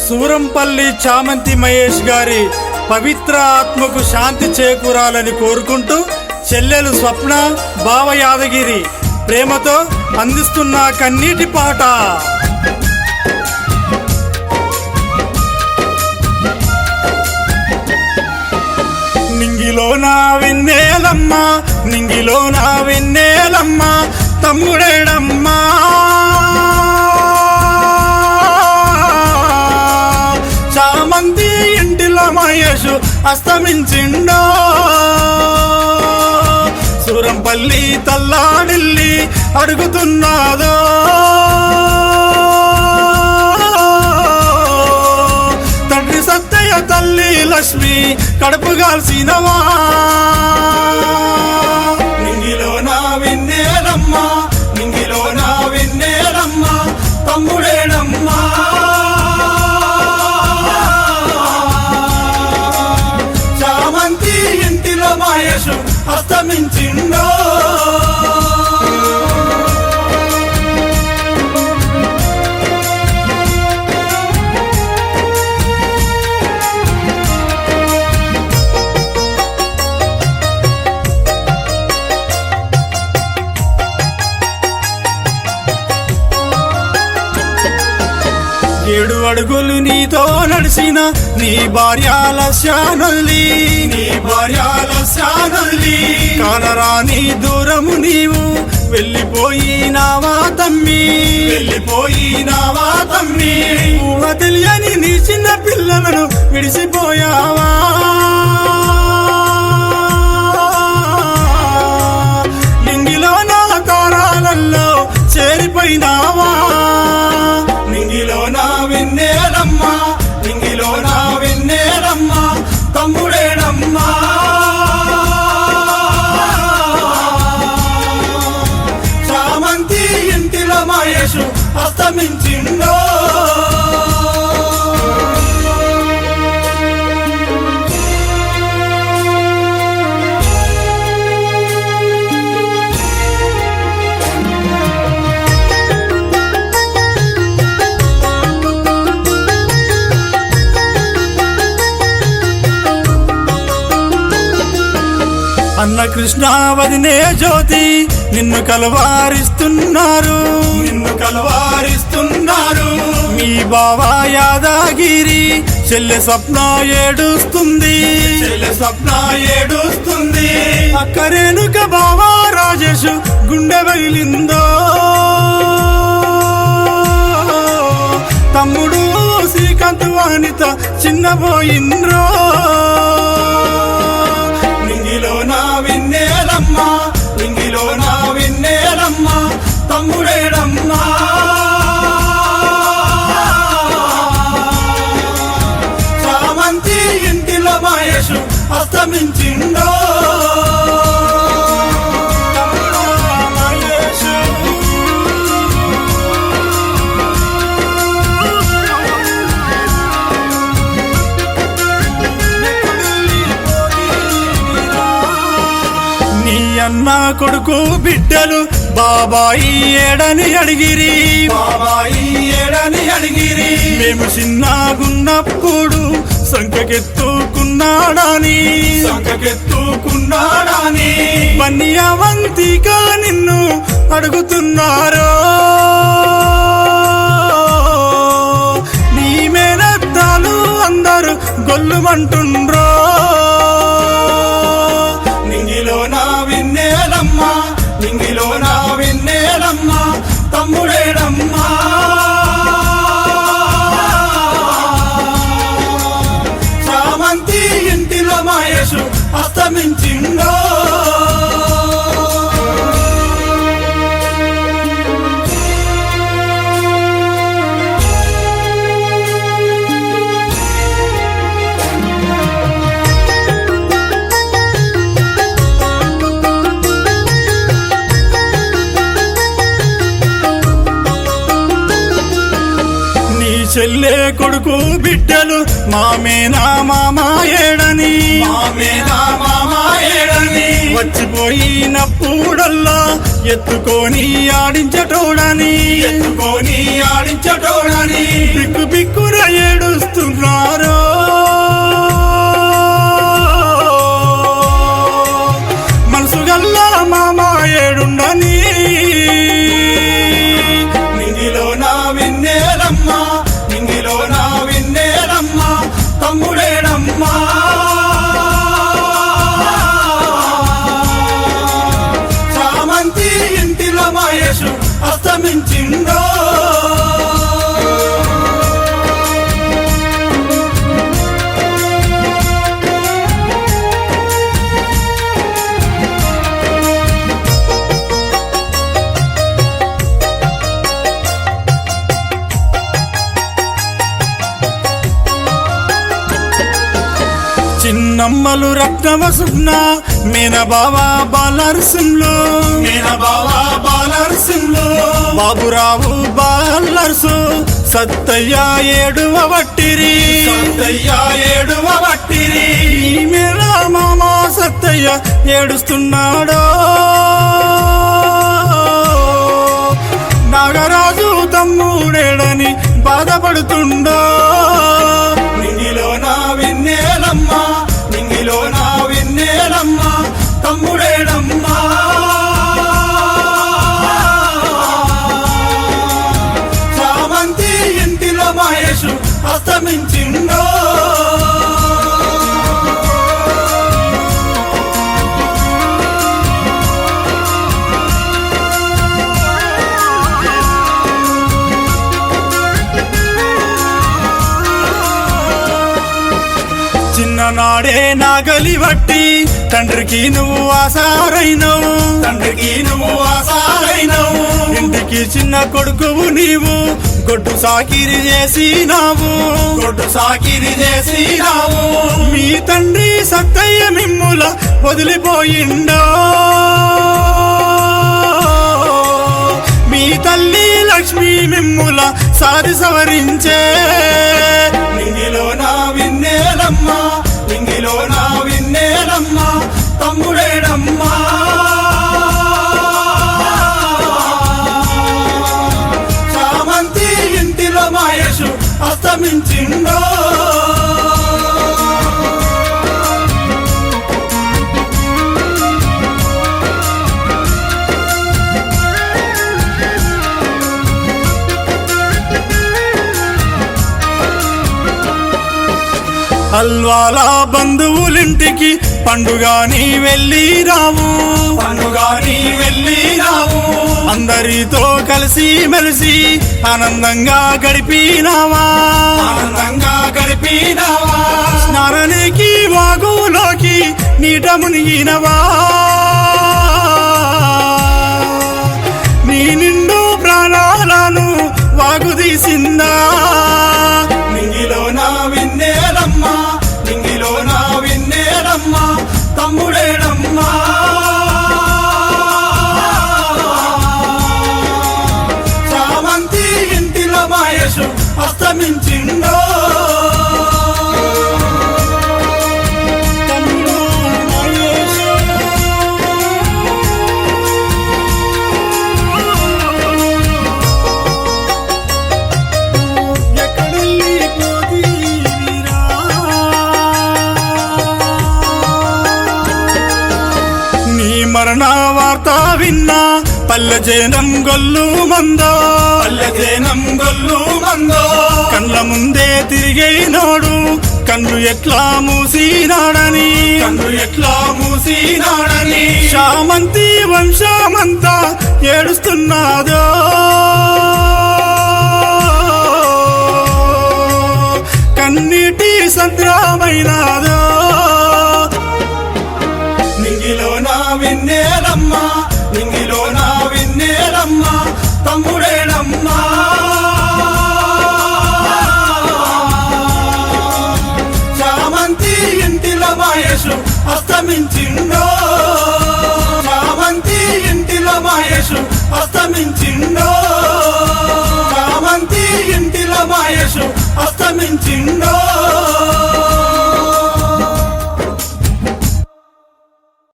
సూరంపల్లి చామంతి మహేష్ గారి పవిత్ర ఆత్మకు శాంతి చేకూరాలని కోరుకుంటూ చెల్లెలు స్వప్న, బావ యాదగిరి ప్రేమతో అందిస్తున్న కన్నీటి పాట. నింగిలో నా వెన్నెలమ్మ, నింగిలో నా వెన్నెలమ్మ, తమ్ముడేడమ్మా చామంతి ఇంటిలో మహేషు అస్తమించిండో. సూరంపల్లి తల్లాడిల్లి అడుగుతున్నాదో, తండ్రి సత్తయ్య తల్లి లక్ష్మి కడుపుగాల్సినవా. నింగిలో నా వెన్నెలమ్మ, నింగిలో నా వెన్నెలమ్మ, తమ్ముడేడమ్మా చామంతి ఇంటిలో మహేషు అస్తమించిండో. ఏడు అడుగులు నీతో నడిచిన నీ భార్యాల శానల్లి, నీ భార్యాల శానల్లి కానరాని దూరము నీవు వెళ్ళిపోయినావా తమ్మి, వెళ్ళిపోయినావా తమ్మి. ఊహ తెలియని నీ చిన్న పిల్లలను విడిసిపోయావా. నింగిలో నా తారాలలో చేరిపోయినావా. నింగిలో నా వెన్నెలమ్మ, నింగిలో నా వెన్నెలమ్మ, తమ్ముడేడమ్మా చామంతి ఇంటిలో మహేషు అస్తమించిండో. అన్న కృష్ణ వదినే జ్యోతి నిన్ను కలవారిస్తున్నారు, నిన్ను కలవారిస్తున్నారు. మీ బావా యాదగిరి చెల్లె స్వప్న ఏడుస్తుంది, చెల్లె స్వప్న ఏడుస్తుంది. అక్కరేనుక బావా రాజేషు గుండె బయలిందో. తమ్ముడు శ్రీకాంత్ వాణిత చిన్నపోయిండ్రో. నింగిలో నా వెన్నెలమ్మ, నింగిలో నా వెన్నెలమ్మ, తమ్ముడేడమ్మా చామంతి ఇంటిలో మహేషు అస్తమించిండో. అన్న కొడుకు బిడ్డలు బాబాయి ఏడని అడిగిరి, బాబాయి ఏడని అడిగిరి. మేము చిన్నగున్నప్పుడు సంఖ్యకెత్తుకున్నాడని, సంఖ్యకెత్తుకున్నాడని. బన్యవంతిగా నిన్ను అడుగుతున్నారో. నీ మేనత్తాలు అందరూ గొల్లుమంటుండ్రో. నింగిలో నా వెన్నెలమ్మ, నింగిలో నా వెన్నెలమ్మ, తమ్ముడేడమ్మా చామంతి ఇంటిలో మహేషు అస్తమించిండో. చెల్లె కొడుకు బిడ్డలు మామేనా మామాయేడని, మామేనా మామాయేడని. వచ్చిపోయినప్పుడల్లా ఎత్తుకొని ఆడించటోడని, ఎత్తుకొని ఆడించటోడని. బిక్కు బిక్కున ఏడు విన్నేలమ్మా నింగిలో నా విన్నేలమ్మా తమ్ముడేడమ్మా చామంతి ఇంటిలో మహేషు అస్తమించిందో చిన్నమ్మలు రత్నవసున్న మీనబావా బాలర్సింలు బాబురావు బాలర్సు సత్తయ్య ఏడువ వట్టిరి మేళ మామ సత్తయ్య ఏడుస్తున్నాడో నాగరాజు తమ్ముడేడని బాధపడుతుండో నింగిలో నా విన్నేలమ్మా నింగిలో నా విన్నేలమ్మా తమ్ముడేడమ్మా చామంతి ఇంటిలో మహేషు అస్తమించిండో చిన్ననాడే నాగలి బట్టి తండ్రికి నువ్వు ఆసారైనవు ఇంటికి చిన్న కొడుకువు నీవు గొడ్డు సాకిరి చేసినావు మీ తండ్రి సత్తయ్య మిమ్ముల వదిలిపోయిండో మీ తల్లి లక్ష్మి మిమ్ముల సాది సవరించే నింగిలో నా విన్నేలమ్మా నింగిలో నా విన్నేలమ్మా తమ్ముడేడమ్మా చామంతి ఇంటిలో మహేషు అస్తమించిండో అల్వాల బంధువులింటికి పండుగాని వెళ్ళి రావు అందరితో కలిసి మెలిసి ఆనందంగా గడిపినావా స్నానానికి వాగులోకి నీట మునిగినవా నీ నిండు ప్రాణాలను వాగు తీసిందా నింగిలో నా విన్నేలమ్మా నింగిలో నా విన్నేలమ్మా తమ్ముడేడమ్మా చామంతి ఇంటిలో మహేషు అస్తమించిండో మరణ వార్త విన్నా పల్లె జనం గొల్లు మందో కండ్ల ముందే తిరిగేనోడు కన్ను ఎట్లా మూసినాడని చామంతి వంశమంతా ఏడుస్తున్నాదో కన్నీటి సంద్రమైనాదో నింగిలో నా విన్నేలమ్మా నింగిలో నా విన్నేలమ్మా తమ్ముడేడమ్మా చామంతి ఇంటిలో మహేషు అస్తమించిండో చామంతి ఇంటిలో మహేషు అస్తమించిండో చామంతి ఇంటిలో మహేషు అస్తమించిండో